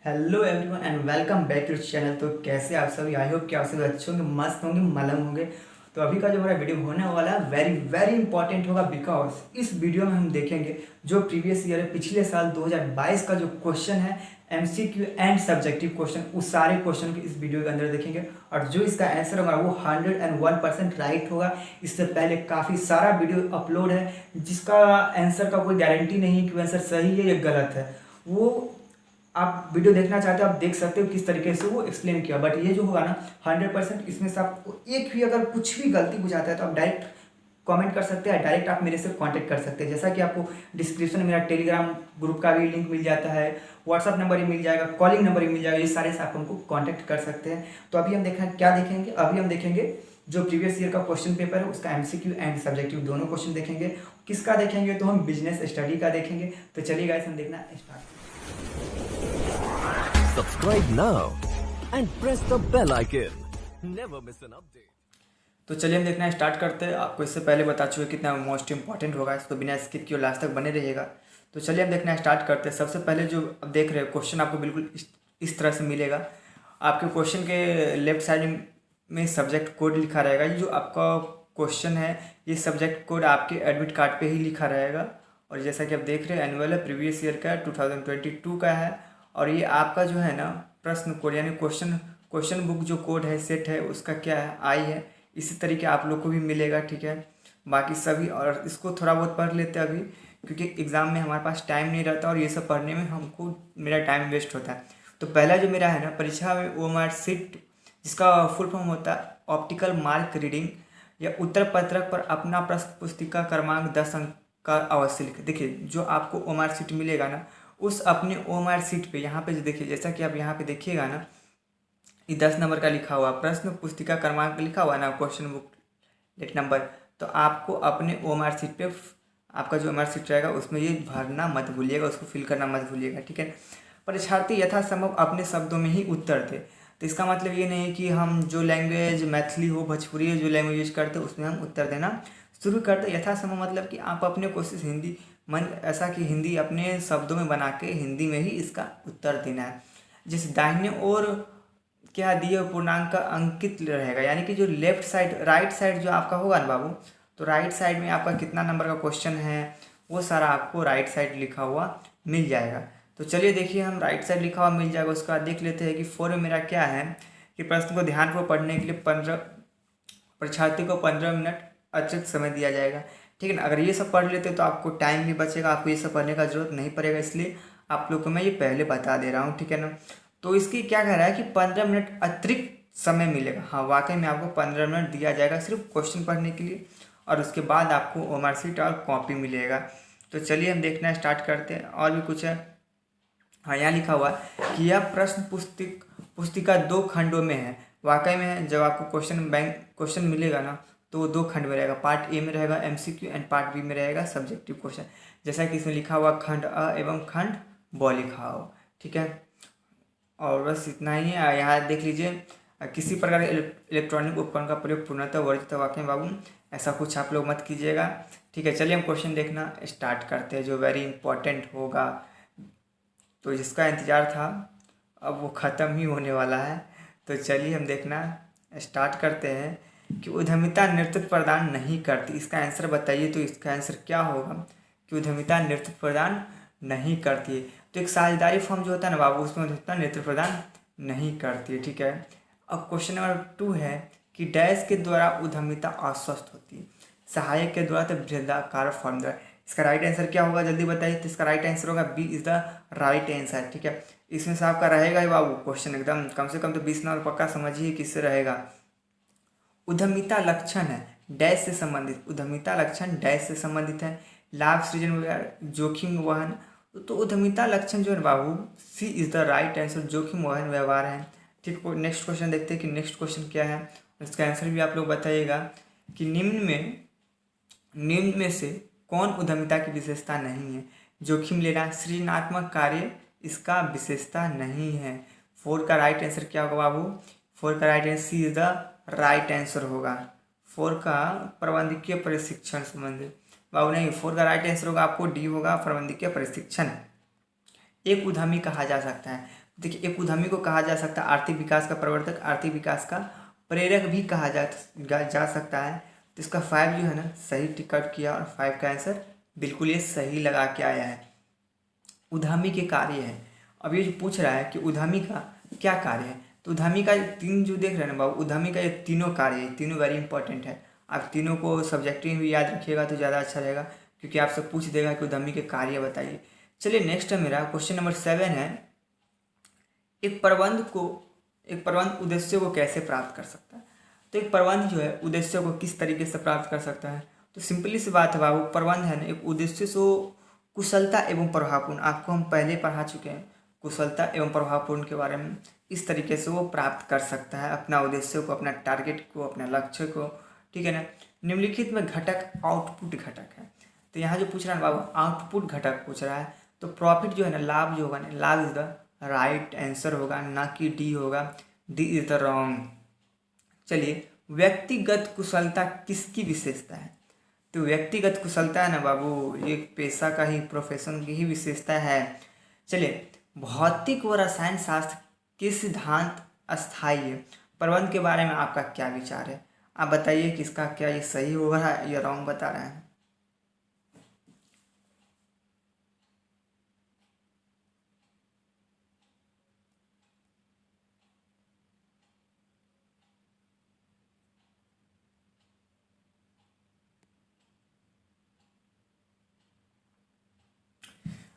Hello everyone and welcome back to channel. तो कैसे आप सभी? आई होप कि आप सभी अच्छे होंगे, मस्त होंगे, मलंग होंगे। तो अभी का जो हमारा वीडियो होने वाला है वेरी वेरी इंपॉर्टेंट होगा, बिकॉज इस वीडियो में हम देखेंगे जो प्रीवियस ईयर है, पिछले साल 2022 का जो क्वेश्चन है एमसीक्यू एंड सब्जेक्टिव क्वेश्चन, उस सारे क्वेश्चन के इस वीडियो के अंदर देखेंगे और जो इसका आंसर होगा वो 101% राइट होगा। इससे पहले काफ़ी सारा वीडियो अपलोड है जिसका आंसर का कोई गारंटी नहीं है कि आंसर सही है या गलत है। वो आप वीडियो देखना चाहते हो, आप देख सकते हो किस तरीके से वो एक्सप्लेन किया। बट ये जो होगा ना 100%, इसमें से आपको एक भी अगर कुछ भी गलती बुझाता है तो आप डायरेक्ट कमेंट कर सकते हैं, डायरेक्ट आप मेरे से कांटेक्ट कर सकते हैं। जैसा कि आपको डिस्क्रिप्शन में मेरा टेलीग्राम ग्रुप का भी लिंक मिल जाता है, व्हाट्सअप नंबर ही मिल जाएगा, कॉलिंग नंबर ही मिल जाएगा, ये सारे से आप हमको कॉन्टैक्ट कर सकते हैं। तो अभी हम देखें क्या देखेंगे, अभी हम देखेंगे जो प्रीवियस ईयर का क्वेश्चन पेपर है उसका एमसीक्यू एंड सब्जेक्टिव दोनों क्वेश्चन देखेंगे। किसका देखेंगे? तो हम बिजनेस स्टडी का देखेंगे। तो चलिए गाइस हम देखना start. Subscribe now and press the bell icon. Never miss an update. तो चलिए हम देखना स्टार्ट करते हैं। आपको इससे पहले बता चुके कितना मोस्ट इंपॉर्टेंट होगा, तो बिना स्किप किए लास्ट तक बने रहिएगा। तो चलिए हम देखना स्टार्ट करते हैं। सबसे पहले जो अब देख रहे हैं क्वेश्चन आपको बिल्कुल इस तरह से मिलेगा। आपके क्वेश्चन के लेफ्ट साइड में सब्जेक्ट कोड लिखा रहेगा। ये जो आपका क्वेश्चन है ये सब्जेक्ट कोड आपके एडमिट कार्ड पे ही लिखा रहेगा। और जैसा कि आप देख रहे हैं एनुअल है, प्रीवियस ईयर का 2022 का है। और ये आपका जो है ना प्रश्न कोड यानी क्वेश्चन बुक जो कोड है सेट है उसका क्या है, आई है। इसी तरीके आप लोग को भी मिलेगा, ठीक है। बाकी सभी और इसको थोड़ा बहुत पढ़ लेते हैं अभी, क्योंकि एग्ज़ाम में हमारे पास टाइम नहीं रहता और ये सब पढ़ने में हमको मेरा टाइम वेस्ट होता है। तो पहला जो मेरा है ना परीक्षा में OMR सीट, जिसका फुल फॉर्म होता है ऑप्टिकल मार्क रीडिंग या उत्तर पत्रक पर अपना प्रश्न पुस्तिका क्रमांक 10 अंक का अवश्य लिखें। देखिए जो आपको OMR सीट मिलेगा ना उस अपने OMR सीट पे यहाँ पे जो देखिए, जैसा कि आप यहाँ पे देखिएगा ना ये 10 नंबर का लिखा हुआ प्रश्न पुस्तिका क्रमांक लिखा हुआ ना क्वेश्चन बुक डेट नंबर, तो आपको अपने OMR सीट पे आपका जो OMR सीट रहेगा उसमें ये भरना मत भूलिएगा, उसको फिल करना मत भूलिएगा, ठीक है। परीक्षार्थी यथासंभव अपने शब्दों में ही उत्तर दे। तो इसका मतलब ये नहीं कि हम जो लैंग्वेज मैथिली हो, भोजपुरी हो, जो लैंग्वेज यूज करते हैं उसमें हम उत्तर देना शुरू करते। यथासंभव मतलब कि आप अपने कोशिश हिंदी मन ऐसा कि हिंदी अपने शब्दों में बना के हिंदी में ही इसका उत्तर देना है। जिस दाहिने ओर क्या दिए पूर्णांक का अंकित रहेगा, यानी कि जो लेफ्ट साइड राइट साइड जो आपका होगा ना बाबू, तो राइट साइड में आपका कितना नंबर का क्वेश्चन है वो सारा आपको राइट साइड लिखा हुआ मिल जाएगा। तो चलिए देखिए हम राइट साइड लिखा हुआ मिल जाएगा, उसका देख लेते हैं कि 4 में मेरा क्या है कि प्रश्न को ध्यानपूर्वक पढ़ने के लिए 15 परीक्षार्थी को 15 मिनट अतिरिक्त समय दिया जाएगा, ठीक है ना। अगर ये सब पढ़ लेते तो आपको टाइम भी बचेगा, आपको ये सब पढ़ने का जरूरत नहीं पड़ेगा, इसलिए आप लोग को मैं ये पहले बता दे रहा हूँ, ठीक है ना। तो इसकी क्या कह रहा है कि 15 मिनट अतिरिक्त समय मिलेगा। हाँ वाकई में आपको 15 मिनट दिया जाएगा सिर्फ क्वेश्चन पढ़ने के लिए, और उसके बाद आपको OMR सीट और कॉपी मिलेगा। तो चलिए हम देखना स्टार्ट करते हैं। और भी कुछ है, हाँ यहाँ लिखा हुआ है कि यह प्रश्न पुस्तिका 2 खंडों में है। वाकई में है, जब आपको क्वेश्चन मिलेगा ना तो वो 2 खंड में रहेगा। पार्ट ए में रहेगा MCQ एंड पार्ट बी में रहेगा सब्जेक्टिव क्वेश्चन, जैसा कि इसमें लिखा हुआ खंड अ एवं खंड ब लिखा हो, ठीक है। और बस इतना ही है। यहाँ देख लीजिए किसी प्रकार के इलेक्ट्रॉनिक उपकरण का प्रयोग पूर्णतः वर्जित है। वाकई बाबू ऐसा कुछ आप लोग मत कीजिएगा, ठीक है। चलिए हम क्वेश्चन देखना स्टार्ट करते हैं जो वेरी इंपॉर्टेंट होगा, तो जिसका इंतज़ार था अब वो ख़त्म ही होने वाला है। तो चलिए हम देखना स्टार्ट करते हैं कि उद्यमिता नेतृत्व प्रदान नहीं करती। इसका आंसर बताइए। तो इसका आंसर क्या होगा कि उद्यमिता नेतृत्व प्रदान नहीं करती है। तो एक साझेदारी फॉर्म जो होता है ना बाबू उसमें उद्यमिता नेतृत्व प्रदान नहीं करती है, ठीक है। अब क्वेश्चन नंबर 2 है कि डैश के द्वारा उद्यमिता अस्वस्थ होती है, सहायक के द्वारा तो बृहदाकार फॉर्म द्वारा। इसका राइट आंसर क्या होगा जल्दी बताइए। तो इसका राइट आंसर होगा B is the right answer, ठीक है। इसमें से आपका रहेगा ही बाबू क्वेश्चन एकदम कम से कम तो 20 नंबर पक्का समझिए किससे रहेगा। उद्यमिता लक्षण है डैश से संबंधित, उद्यमिता लक्षण डैश से संबंधित है। लाभ सृजन जोखिम वहन, तो उद्यमिता लक्षण जो है बाबू सी इज द राइट आंसर, जोखिम वहन व्यवहार है, ठीक। नेक्स्ट क्वेश्चन देखते हैं कि नेक्स्ट क्वेश्चन क्या है, इसका आंसर भी आप लोग बताइएगा कि निम्न में से कौन उद्यमिता की विशेषता नहीं है। जोखिम लेना सृजनात्मक कार्य इसका विशेषता नहीं है। 4 का राइट आंसर क्या होगा बाबू? 4 का right answer C is the right answer होगा। 4 का प्रबंधकीय प्रशिक्षण संबंधित बाबू नहीं, 4 का राइट आंसर होगा आपको डी होगा प्रबंधकीय प्रशिक्षण। एक उद्यमी कहा जा सकता है, देखिए, एक उद्यमी को कहा जा सकता है आर्थिक विकास का प्रवर्तक, आर्थिक विकास का प्रेरक भी कहा जा सकता है। तो इसका 5 जो है ना सही टिकट किया और 5 का आंसर बिल्कुल ये सही लगा के आया है। उद्यमी के कार्य है। अब ये जो पूछ रहा है कि उद्यमी का क्या कार्य है, तो उद्यमी का 3 जो देख रहे हैं ना बाबू, उद्यमी का ये तीनों कार्य है, तीनों वेरी इंपॉर्टेंट है। आप तीनों को सब्जेक्टिव भी याद रखिएगा तो ज़्यादा अच्छा रहेगा, क्योंकि आपसे पूछ देगा कि उद्यमी के कार्य बताइए। चलिए नेक्स्ट है मेरा क्वेश्चन नंबर 7 है, एक प्रबंध उद्देश्य को कैसे प्राप्त कर सकता है। तो एक प्रबंध जो है उद्देश्य को किस तरीके से प्राप्त कर सकता है, तो सिंपली सी बात है बाबू, प्रबंध है ना एक उद्देश्य से कुशलता एवं प्रभावपूर्ण, आपको हम पहले पढ़ा चुके हैं कुशलता एवं प्रभावपूर्ण के बारे में। इस तरीके से वो प्राप्त कर सकता है अपना उद्देश्य को, अपना टारगेट को, अपना लक्ष्य को, ठीक है ना। निम्नलिखित में घटक आउटपुट घटक है। तो यहाँ जो पूछ रहा है बाबू आउटपुट घटक पूछ रहा है, तो प्रॉफिट जो है ना, लाभ जो होगा ना, लाभ इज द राइट आंसर होगा, ना कि डी होगा, डी इज द रॉन्ग। चलिए, व्यक्तिगत कुशलता किसकी विशेषता है, तो व्यक्तिगत कुशलता है ना बाबू ये पेशा का ही, प्रोफेशन की ही विशेषता है। चलिए, भौतिक व रसायन शास्त्र के सिद्धांत अस्थायी है, प्रबंध के बारे में आपका क्या विचार है, आप बताइए किसका क्या ये सही हो रहा है या रॉन्ग बता रहे हैं।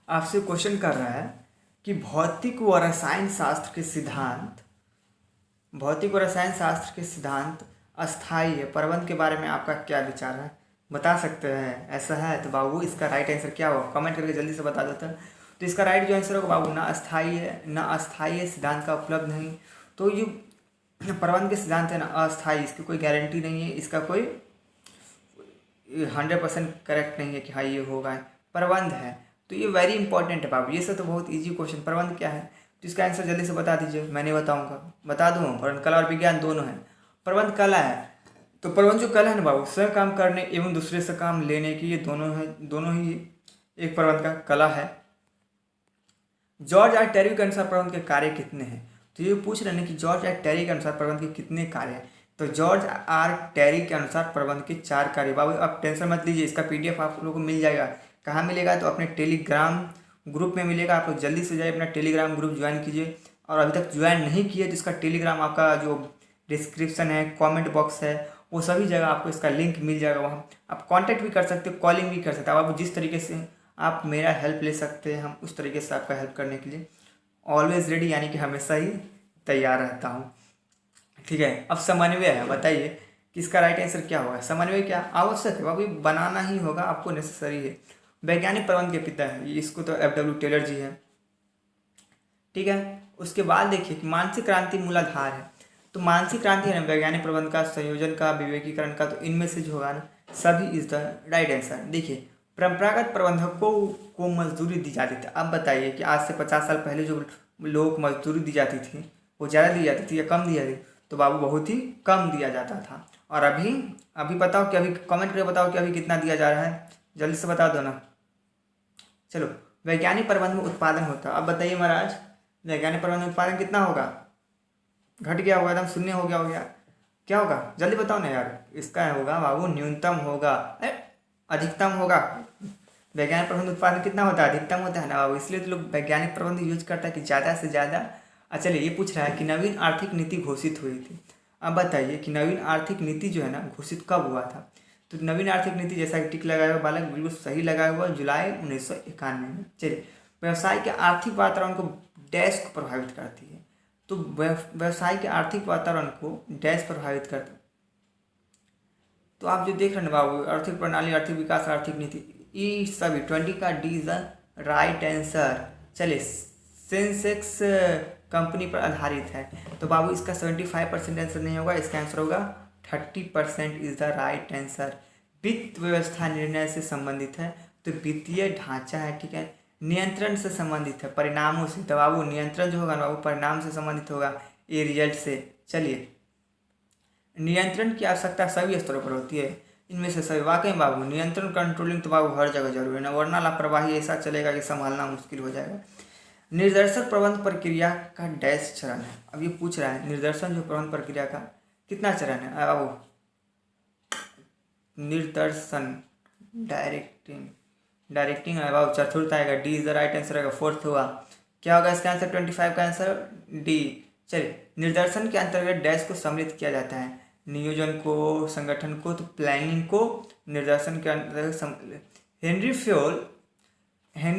आपसे क्वेश्चन कर रहा है कि भौतिक व रसायन शास्त्र के सिद्धांत अस्थायी है, प्रबंध के बारे में आपका क्या विचार है, बता सकते हैं। ऐसा है तो बाबू इसका राइट आंसर क्या होगा, कमेंट करके जल्दी से बता देता है। तो इसका राइट जो आंसर होगा बाबू ना अस्थायी है, सिद्धांत का उपलब्ध नहीं। तो ये प्रबंध के सिद्धांत है ना अस्थायी, इसकी कोई गारंटी नहीं है, इसका कोई 100% करेक्ट नहीं है कि हाँ ये होगा, प्रबंध है। तो ये वेरी इंपॉर्टेंट है बाबू, ये सब तो बहुत इजी क्वेश्चन। प्रबंध क्या है, तो इसका आंसर जल्दी से बता दीजिए, मैंने बताऊंगा, बता दूँ। प्रबंध कला और विज्ञान दोनों है। प्रबंध कला है, तो प्रबंध जो कला है ना बाबू, स्वयं काम करने एवं दूसरे से काम लेने की, ये दोनों ही एक प्रबंध का कला है। जॉर्ज आर टेरी के अनुसार प्रबंध के कार्य कितने हैं, तो ये पूछ रहे हैं कि जॉर्ज आर टेरी के अनुसार प्रबंध के कितने कार्य हैं। तो जॉर्ज आर टेरी के अनुसार प्रबंध के 4 कार्य। बाबू आप टेंशन मत लीजिए, इसका PDF आप लोगों को मिल जाएगा। कहाँ मिलेगा, तो अपने टेलीग्राम ग्रुप में मिलेगा। आप लोग जल्दी से जाइए अपना टेलीग्राम ग्रुप ज्वाइन कीजिए, और अभी तक ज्वाइन नहीं किए तो इसका टेलीग्राम आपका जो डिस्क्रिप्शन है, कमेंट बॉक्स है, वो सभी जगह आपको इसका लिंक मिल जाएगा। वहाँ आप कांटेक्ट भी कर सकते हो, कॉलिंग भी कर सकते हो। आप जिस तरीके से आप मेरा हेल्प ले सकते हैं, हम उस तरीके से आपका हेल्प करने के लिए ऑलवेज रेडी, यानी कि हमेशा ही तैयार रहता हूँ, ठीक है। अब समन्वय है, बताइए कि इसका राइट आंसर क्या होगा। समन्वय क्या आवश्यक है बाबू, ये बनाना ही होगा, आपको नेसेसरी है। वैज्ञानिक प्रबंध के पिता है, इसको तो FW टेलर जी है, ठीक है। उसके बाद देखिए कि मानसिक क्रांति मूलाधार है, तो मानसिक क्रांति है ना वैज्ञानिक प्रबंध का, संयोजन का, विवेकीकरण का, तो इनमें से जो होगा ना सभी इज द राइट आंसर। देखिए, परंपरागत प्रबंधकों को मजदूरी दी जाती थी। अब बताइए कि आज से 50 साल पहले जो लोगों को मजदूरी दी जाती थी वो ज़्यादा दी जाती थी या कम दी जाती थी, तो बाबू बहुत ही कम दिया जाता था। और अभी बताओ कि अभी कमेंट करके बताओ कि अभी कितना दिया जा रहा है, जल्दी से बता दो ना। चलो, वैज्ञानिक प्रबंध में उत्पादन होता है। अब बताइए महाराज, वैज्ञानिक प्रबंध में उत्पादन कितना होगा, घट गया होगा, एकदम शून्य हो गया, क्या होगा जल्दी बताओ ना यार। इसका होगा बाबू न्यूनतम होगा, अधिकतम होगा। वैज्ञानिक प्रबंध उत्पादन कितना होता है, अधिकतम होता है ना बाबू, इसलिए तो लोग वैज्ञानिक प्रबंध यूज करता है कि ज़्यादा से ज़्यादा। चलिए, ये पूछ रहा है कि नवीन आर्थिक नीति घोषित हुई थी। अब बताइए कि नवीन आर्थिक नीति जो है ना घोषित कब हुआ था, तो नवीन आर्थिक नीति जैसा कि टिक लगाया हुआ बालक बिल्कुल सही लगाया हुआ, जुलाई 1991 में। चलिए, व्यवसाय के आर्थिक वातावरण को डैश को प्रभावित करती है, तो व्यवसाय के आर्थिक वातावरण को डैश प्रभावित करता है। तो आप जो देख रहे हैं बाबू, आर्थिक प्रणाली, आर्थिक विकास, आर्थिक नीति, ये सभी 20 का D is the right answer. चलिए, सेंसेक्स कंपनी पर आधारित है, तो बाबू इसका 75% आंसर नहीं होगा, इसका आंसर होगा 30% इज द राइट आंसर। वित्त व्यवस्था निर्णय से संबंधित है, तो वित्तीय ढांचा है, ठीक है। नियंत्रण से संबंधित है, परिणामों से, तो बाबू नियंत्रण जो होगा ना वो परिणाम से संबंधित होगा, ए रिजल्ट से। चलिए, नियंत्रण की आवश्यकता सभी स्तरों पर होती है, इनमें से सभी वाकई बाबू नियंत्रण, कंट्रोलिंग तो बाबू हर जगह जरूरी है ना, वरना लापरवाही ऐसा चलेगा कि संभालना मुश्किल हो जाएगा। निर्देशन प्रबंध प्रक्रिया का डैश चरण है। अब ये पूछ रहा है निर्देशन जो प्रबंध प्रक्रिया का कितना चरण है। अब निर्देशन डायरेक्टिंग अब चतुर्थ आएगा, D is the right answer आएगा। फोर्थ हुआ, क्या होगा इसका आंसर? 25 का आंसर डी। चलिए, निर्देशन के अंतर्गत डैश को सम्मिलित किया जाता है, नियोजन को, संगठन को, तो प्लानिंग को निर्देशन के अंतर्गत। हेनरी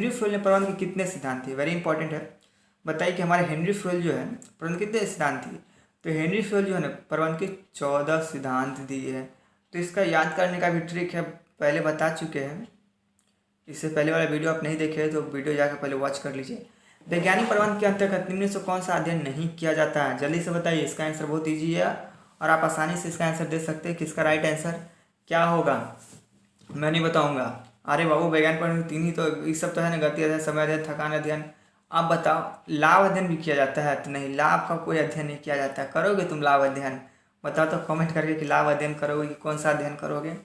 फ्यूल ने प्रबंध के कितने सिद्धांत थे? वेरी इंपॉर्टेंट है। बताइए कि हमारे हेनरी फ्यूल जो है प्रबंध कितने सिद्धांत थी? तो हेनरी फ्यूल जो है ना प्रबंध के 14 सिद्धांत दिए हैं। तो इसका याद करने का भी ट्रिक है, पहले बता चुके हैं। इससे पहले वाला वीडियो आप नहीं देखे तो वीडियो जाकर पहले वॉच कर लीजिए। वैज्ञानिक प्रबंध के अंतर्गत निम्न से कौन सा अध्ययन नहीं किया जाता है? जल्दी से बताइए। इसका आंसर बहुत ईजी है और आप आसानी से इसका आंसर दे सकते हैं कि इसका राइट आंसर क्या होगा। मैं नहीं बताऊंगा। अरे बाबू, वैज्ञानिक प्रबंध तीन ही तो, ये सब तो है ना, गति अध्ययन, समय अध्ययन, थकान अध्ययन। आप बताओ, लाभ अध्ययन भी किया जाता है? तो नहीं, लाभ का कोई अध्ययन नहीं किया जाता है। करोगे तुम लाभ अध्ययन? बताओ तो कमेंट करके कि लाभ अध्ययन करोगे कि कौन सा अध्ययन करोगे।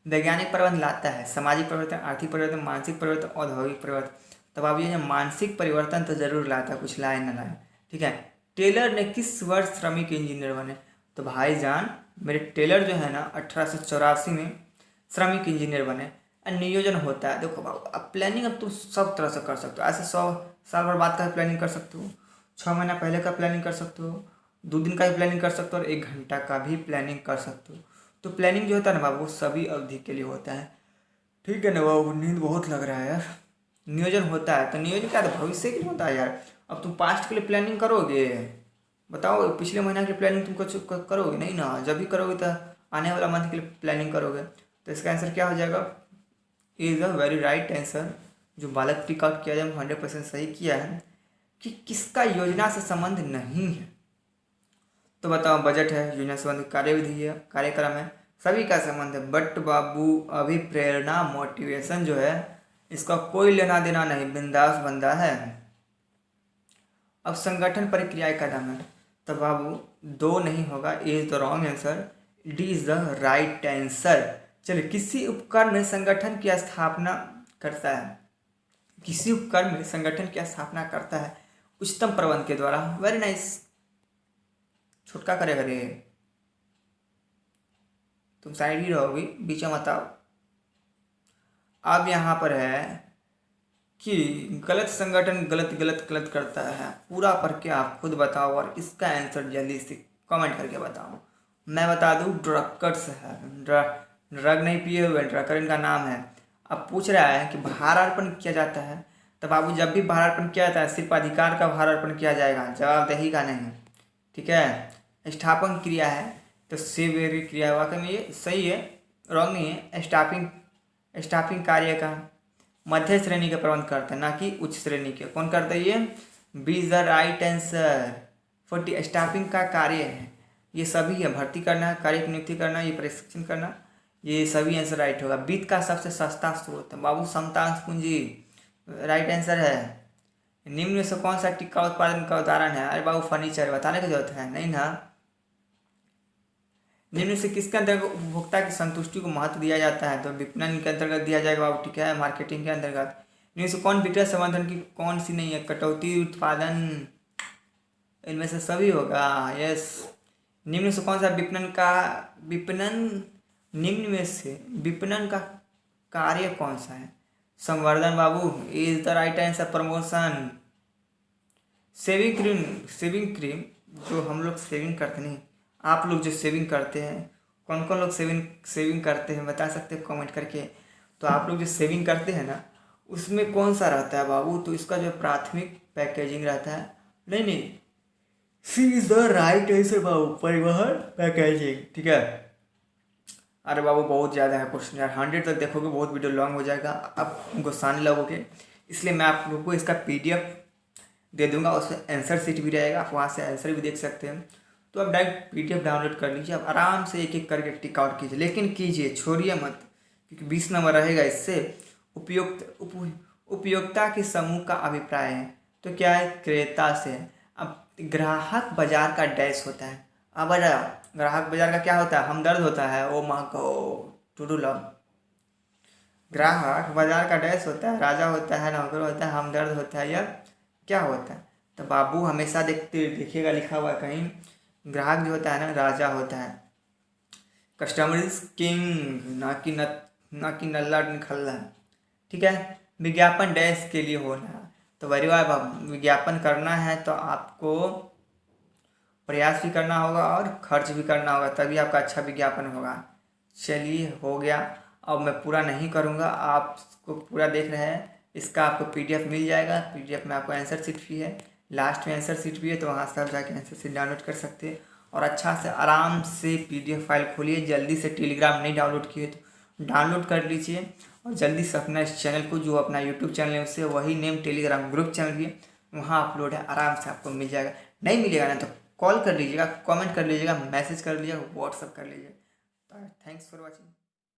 वैज्ञानिक प्रबंध लाता है सामाजिक परिवर्तन, आर्थिक परिवर्तन, मानसिक परिवर्तन, औद्योगिक परिवर्तन। तब आप ये मानसिक परिवर्तन तो जरूर लाता है, कुछ लाए ना लाए। ठीक है। टेलर ने किस वर्ष श्रमिक इंजीनियर बने? तो भाईजान मेरे टेलर जो है ना 1884 में श्रमिक इंजीनियर बने। नियोजन होता है, देखो बाबू, अब प्लानिंग अब तुम सब तरह से कर सकते हो। ऐसे 100 साल बाद का प्लानिंग कर सकते हो, 6 महीना पहले का प्लानिंग कर सकते हो, 2 दिन का भी प्लानिंग कर सकते हो और 1 घंटा का भी प्लानिंग कर सकते हो। तो प्लानिंग जो होता है ना बाबू, सभी अवधि के लिए होता है। ठीक है ना बाबू, नींद बहुत लग रहा है यार। नियोजन होता है तो नियोजन क्या है? भविष्य के लिए होता है यार। अब तुम पास्ट के लिए प्लानिंग करोगे? बताओ, पिछले महीना की प्लानिंग तुम कुछ करोगे नहीं ना। जब भी करोगे तो आने वाला मंथ के लिए प्लानिंग करोगे। तो इसका आंसर क्या हो जाएगा? Is a very right answer. जो बालक टिक आउट किया जाए 100% सही किया है कि किसका योजना से संबंध नहीं है। तो बताओ, बजट है, योजना संबंधी कार्यविधि है, कार्यक्रम है, सभी का संबंध है। बट बाबू अभिप्रेरणा मोटिवेशन जो है इसका कोई लेना देना नहीं, बिंदास बंदा है। अब संगठन प्रक्रिया का नाम है। तो बाबू 2 नहीं होगा, A is the wrong answer, D is the right answer. चलिए, किसी उपक्रम में संगठन की स्थापना करता है? किसी उपक्रम में संगठन की स्थापना करता है उच्चतम प्रबंध के द्वारा। Very nice. छुटका करेगा रे, तुम साइड ही रहोगी, बीच में मत आओ। अब यहाँ पर है कि गलत संगठन गलत गलत गलत करता है, पूरा पढ़ के आप खुद बताओ और इसका आंसर जल्दी से कमेंट करके बताओ। मैं बता दूँ, ड्रग्स है। ड्रग नहीं पिए हुए, ड्रकर इनका नाम है। अब पूछ रहा है कि भार अर्पण किया जाता है। तो बाबू जब भी भार अर्पण किया जाता है सिर्फ अधिकार का भार अर्पण किया जाएगा, जवाबदेही का नहीं। ठीक है। स्थापन क्रिया है तो सेवेरी क्रिया, वाकई में ये सही है, रॉन्ग नहीं है। स्टाफिंग कार्य का मध्य श्रेणी के प्रबंध करते हैं, ना कि उच्च श्रेणी के। कौन करता है ये? B is the right answer. 40 staffing का कार्य है, ये सभी है। भर्ती करना, कार्य की नियुक्ति करना, ये प्रशिक्षण करना, ये सभी आंसर राइट होगा। वित्त का सबसे सस्ता स्रोत है बाबू समतांश पूंजी, राइट आंसर है। निम्न में से कौन सा टिक्का उत्पादन का उदाहरण है? अरे बाबू फर्नीचर, बताने की जरूरत है नहीं ना। निम्न से किसके अंतर्गत उपभोक्ता की संतुष्टि को महत्व दिया जाता है? तो विपणन के अंतर्गत दिया जाएगा बाबू। ठीक है। मार्केटिंग के अंतर्गत। निम्न से कौन विक्रय संवर्धन की कौन सी नहीं है? कटौती, उत्पादन, इनमें से सभी होगा। यस। निम्न से कौन सा निम्न में से विपणन का कार्य कौन सा है? संवर्धन बाबू, is the right answer. Promotion. Shaving cream जो हम लोग सेविंग करते नहीं, आप लोग जो सेविंग करते हैं, कौन कौन लोग सेविंग करते हैं बता सकते हैं कमेंट करके। तो आप लोग जो सेविंग करते हैं ना उसमें कौन सा रहता है बाबू? तो इसका जो प्राथमिक पैकेजिंग रहता है, नहीं, सी इज द राइट आंसर बाबू, परिवहन पैकेजिंग। ठीक है। अरे बाबू बहुत ज़्यादा है क्वेश्चन यार, 100 तक देखोगे बहुत वीडियो लॉन्ग हो जाएगा, आप गुस्साने लगोगे। इसलिए मैं आप लोगों को इसका PDF दे दूंगा, उसमें आंसर शीट भी रहेगा, आप वहाँ से आंसर भी देख सकते हैं। तो आप डायरेक्ट PDF डाउनलोड कर लीजिए, आप आराम से एक एक करके टिक आउट कीजिए, लेकिन कीजिए, छोड़िए मत, क्योंकि 20 नंबर रहेगा इससे। उपयोक्ता के समूह का अभिप्राय है, तो क्या है? क्रेता से। अब ग्राहक बाजार का डैश होता है। अब ग्राहक बाजार का क्या होता है? हमदर्द होता है। ओ माँ को टू डू लव। ग्राहक बाजार का डैश होता है, राजा होता है, नौकर होता है, हमदर्द होता है या क्या होता है। तो बाबू हमेशा देखिएगा लिखा हुआ है कहीं, ग्राहक जो होता है ना राजा होता है, कस्टमर इज किंग, ना कि नल्ला निखल्ला। ठीक है, विज्ञापन डैश के लिए होना है। तो वेरी वाई विज्ञापन करना है तो आपको प्रयास भी करना होगा और खर्च भी करना होगा, तभी आपका अच्छा विज्ञापन होगा। चलिए हो गया, अब मैं पूरा नहीं करूँगा, आपको पूरा देख रहे हैं। इसका आपको पीडीएफ मिल जाएगा, पीडीएफ में आपको आंसर शीट भी है, लास्ट में आंसर शीट भी है, तो वहाँ से आप जाके आंसर शीट डाउनलोड कर सकते हैं और अच्छा से आराम से पीडीएफ फाइल खोलिए। जल्दी से टेलीग्राम नहीं डाउनलोड किए तो डाउनलोड कर लीजिए और जल्दी से अपना इस चैनल को, जो अपना यूट्यूब चैनल है उससे वही नेम टेलीग्राम ग्रुप चैनल भी है, वहाँ अपलोड है, आराम से आपको मिल जाएगा। नहीं मिलेगा ना तो कॉल कर लीजिएगा, कमेंट कर लीजिएगा, मैसेज कर लीजिएगा, व्हाट्सअप कर लीजिएगा। Thanks for watching.